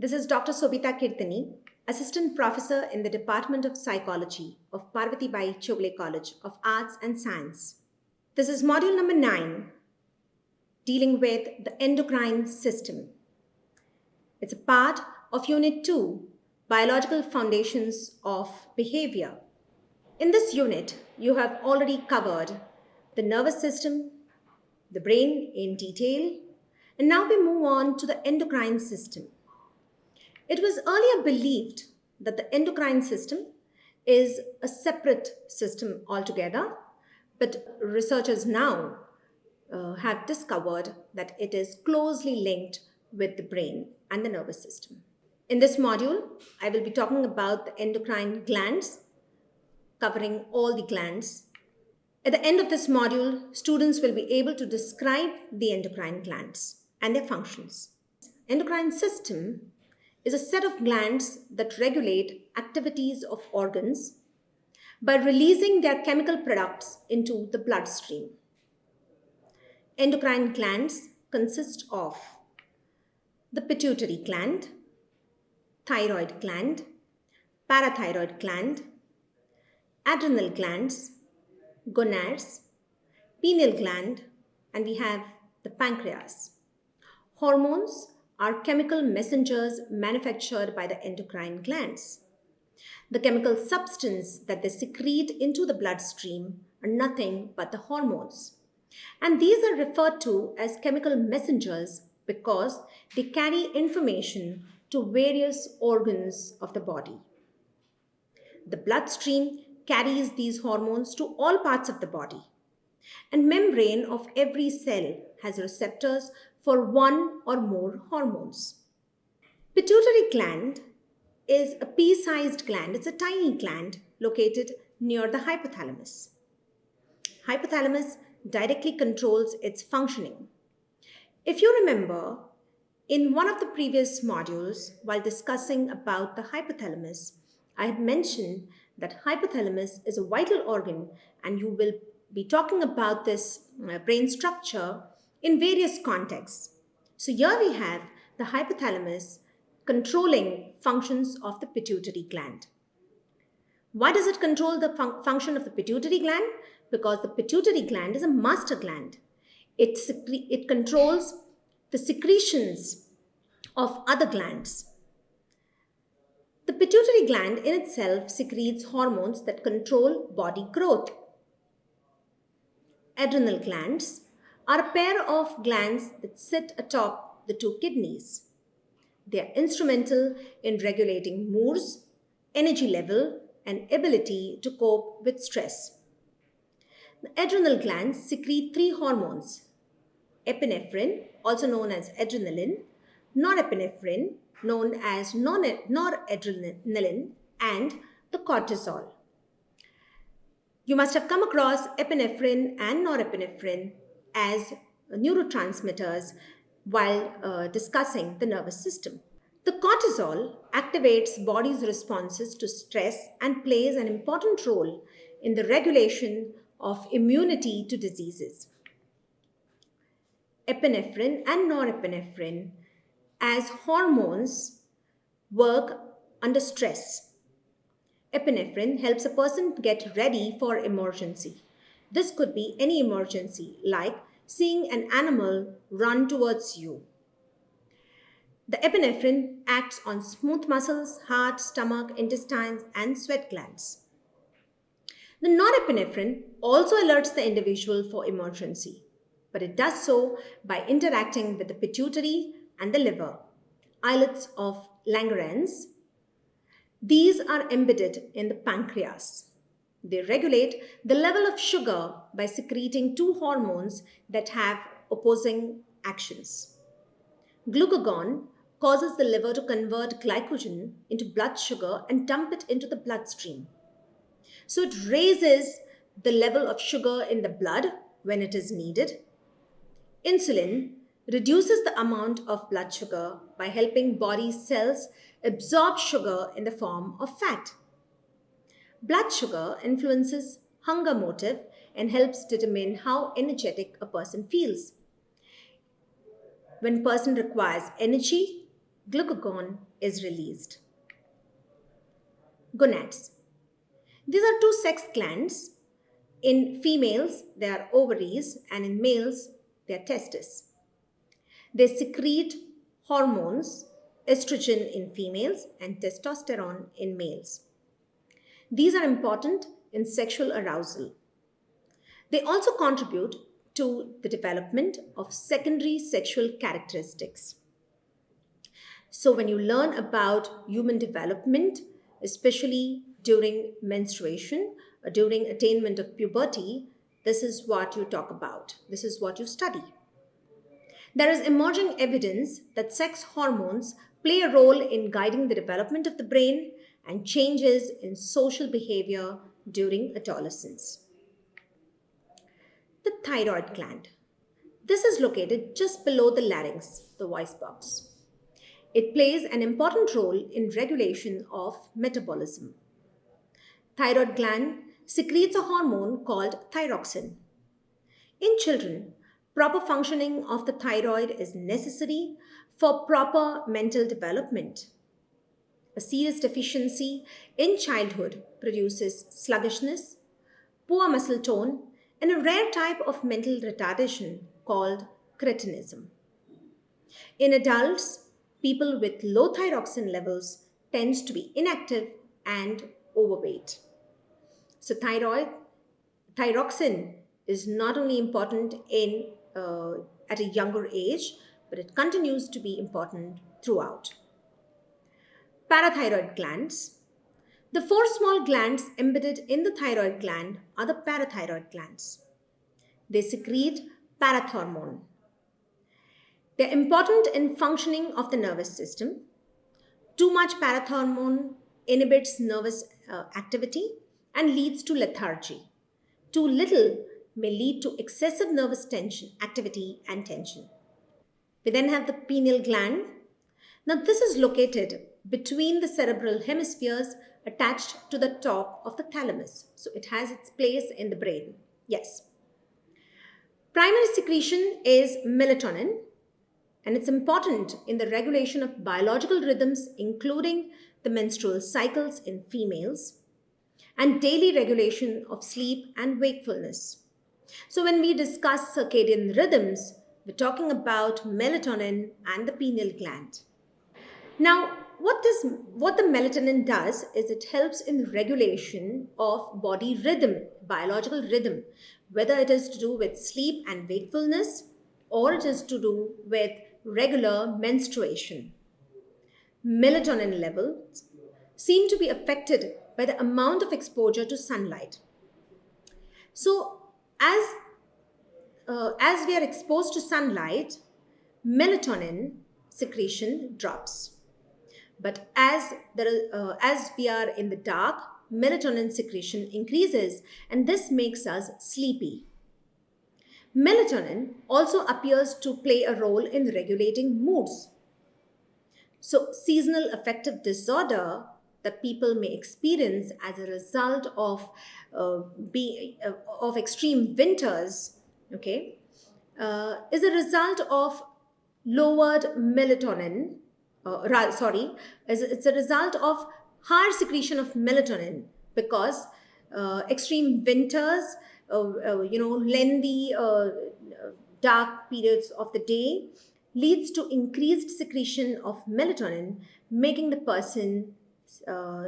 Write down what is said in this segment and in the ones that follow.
This is Dr. Sobita Kirtani, Assistant Professor in the Department of Psychology of Parvati Bai Chogle College of Arts and Science. This is module number 9, dealing with the endocrine system. It's a part of Unit 2, Biological Foundations of Behavior. In this unit, you have already covered the nervous system, the brain in detail, and now we move on to the endocrine system. It was earlier believed that the endocrine system is a separate system altogether, but researchers now have discovered that it is closely linked with the brain and the nervous system. In this module, I will be talking about the endocrine glands, covering all the glands. At the end of this module, students will be able to describe the endocrine glands and their functions. Endocrine system is a set of glands that regulate activities of organs by releasing their chemical products into the bloodstream. Endocrine glands consist of the pituitary gland, thyroid gland, parathyroid gland, adrenal glands, gonads, pineal gland, and we have the pancreas. Hormones are chemical messengers manufactured by the endocrine glands. The chemical substance that they secrete into the bloodstream are nothing but the hormones. And these are referred to as chemical messengers because they carry information to various organs of the body. The bloodstream carries these hormones to all parts of the body. And membrane of every cell has receptors for one or more hormones. Pituitary gland is a pea-sized gland. It's a tiny gland located near the hypothalamus. Hypothalamus directly controls its functioning. If you remember, in one of the previous modules, while discussing about the hypothalamus, I had mentioned that hypothalamus is a vital organ, and you will be talking about this brain structure in various contexts. So here we have the hypothalamus controlling functions of the pituitary gland. Why does it control the function of the pituitary gland? Because the pituitary gland is a master gland. It controls the secretions of other glands. The pituitary gland in itself secretes hormones that control body growth. Adrenal glands are a pair of glands that sit atop the two kidneys. They are instrumental in regulating moods, energy level, and ability to cope with stress. The adrenal glands secrete 3 hormones: epinephrine, also known as adrenaline, norepinephrine, known as noradrenaline, and the cortisol. You must have come across epinephrine and norepinephrine as neurotransmitters while discussing the nervous system. The cortisol activates body's responses to stress and plays an important role in the regulation of immunity to diseases. Epinephrine and norepinephrine as hormones work under stress. Epinephrine helps a person get ready for emergency. This could be any emergency, like seeing an animal run towards you. The epinephrine acts on smooth muscles, heart, stomach, intestines, and sweat glands. The norepinephrine also alerts the individual for emergency, but it does so by interacting with the pituitary and the liver, islets of Langerhans. These are embedded in the pancreas. They regulate the level of sugar by secreting 2 hormones that have opposing actions. Glucagon causes the liver to convert glycogen into blood sugar and dump it into the bloodstream. So it raises the level of sugar in the blood when it is needed. Insulin reduces the amount of blood sugar by helping body cells absorb sugar in the form of fat. Blood sugar influences hunger motive and helps determine how energetic a person feels. When a person requires energy, glucagon is released. Gonads. These are two sex glands. In females, they are ovaries, and in males, they are testes. They secrete hormones, estrogen in females and testosterone in males. These are important in sexual arousal. They also contribute to the development of secondary sexual characteristics. So, when you learn about human development, especially during menstruation, or during attainment of puberty, this is what you talk about. This is what you study. There is emerging evidence that sex hormones play a role in guiding the development of the brain and changes in social behavior during adolescence. The thyroid gland. This is located just below the larynx, the voice box. It plays an important role in regulation of metabolism. Thyroid gland secretes a hormone called thyroxine. In children, proper functioning of the thyroid is necessary for proper mental development. A serious deficiency in childhood produces sluggishness, poor muscle tone, and a rare type of mental retardation called cretinism. In adults, people with low thyroxine levels tend to be inactive and overweight. So thyroxine is not only important at a younger age, but it continues to be important throughout. Parathyroid glands. The four small glands embedded in the thyroid gland are the parathyroid glands. They secrete parathormone. They are important in functioning of the nervous system. Too much parathormone inhibits nervous activity and leads to lethargy. Too little may lead to excessive nervous tension, activity and tension. We then have the pineal gland. Now this is located between the cerebral hemispheres attached to the top of the thalamus. So it has its place in the brain. Yes. Primary secretion is melatonin, and it's important in the regulation of biological rhythms, including the menstrual cycles in females, and daily regulation of sleep and wakefulness. So when we discuss circadian rhythms, we're talking about melatonin and the pineal gland. Now, what the melatonin does is it helps in regulation of body rhythm, biological rhythm, whether it is to do with sleep and wakefulness or it is to do with regular menstruation. Melatonin levels seem to be affected by the amount of exposure to sunlight. So, as we are exposed to sunlight, melatonin secretion drops. But as we are in the dark, melatonin secretion increases, and this makes us sleepy. Melatonin also appears to play a role in regulating moods. So, seasonal affective disorder that people may experience as a result of extreme winters, okay, is a result of lowered melatonin. It's a result of higher secretion of melatonin because extreme winters, lengthy dark periods of the day leads to increased secretion of melatonin, making the person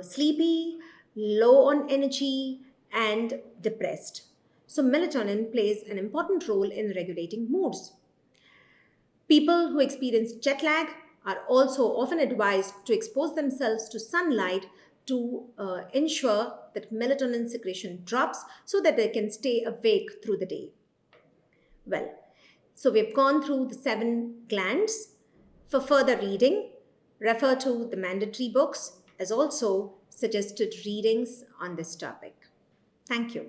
sleepy, low on energy, and depressed. So melatonin plays an important role in regulating moods. People who experience jet lag are also often advised to expose themselves to sunlight to ensure that melatonin secretion drops so that they can stay awake through the day. Well, so we've gone through the 7 glands. For further reading, refer to the mandatory books as also suggested readings on this topic. Thank you.